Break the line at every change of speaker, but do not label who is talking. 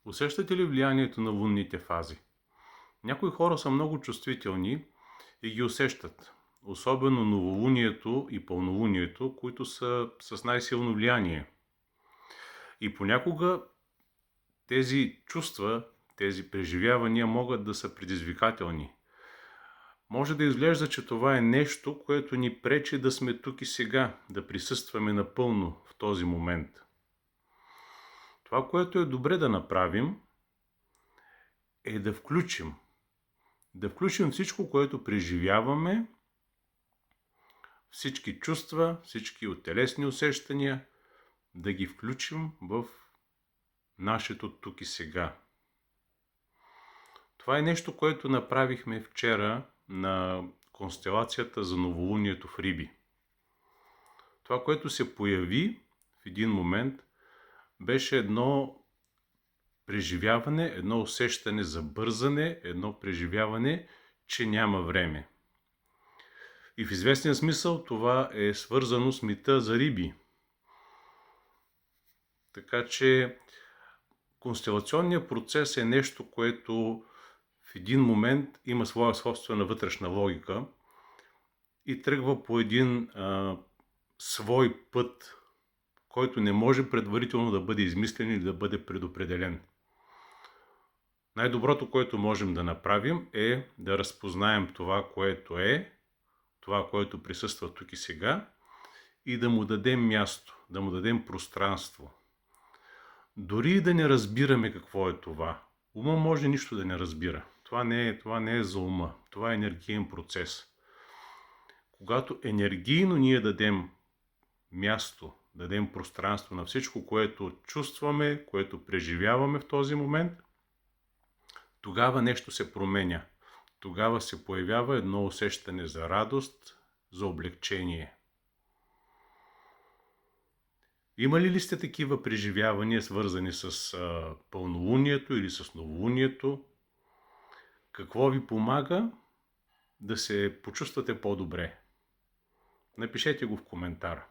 Усещате ли влиянието на лунните фази? Някои хора са много чувствителни и ги усещат. Особено новолунието и пълнолунието, които са с най-силно влияние. И понякога тези чувства, тези преживявания могат да са предизвикателни. Може да изглежда, че това е нещо, което ни пречи да сме тук и сега, да присъстваме напълно в този момент. Това, което е добре да направим, е да включим. Да включим всичко, което преживяваме, всички чувства, всички телесни усещания, да ги включим в нашето тук и сега. Това е нещо, което направихме вчера на констелацията за новолунието в Риби. Това, което се появи в един момент, беше едно преживяване, едно усещане за бързане, едно преживяване, че няма време. И в известен смисъл това е свързано с мита за Риби. Така че констелационният процес е нещо, което в един момент има своя собствена вътрешна логика и тръгва по един свой път, който не може предварително да бъде измислен или да бъде предопределен. Най-доброто, което можем да направим, е да разпознаем това, което е, това, което присъства тук и сега, и да му дадем място, да му дадем пространство. Дори и да не разбираме какво е това. Ума може нищо да не разбира. Това не е за ума. Това е енергиен процес. Когато енергийно ние дадем място, дадем пространство на всичко, което чувстваме, което преживяваме в този момент, тогава нещо се променя. Тогава се появява едно усещане за радост, за облегчение. Имали ли сте такива преживявания, свързани с пълнолунието или с новолунието? Какво ви помага да се почувствате по-добре? Напишете го в коментар.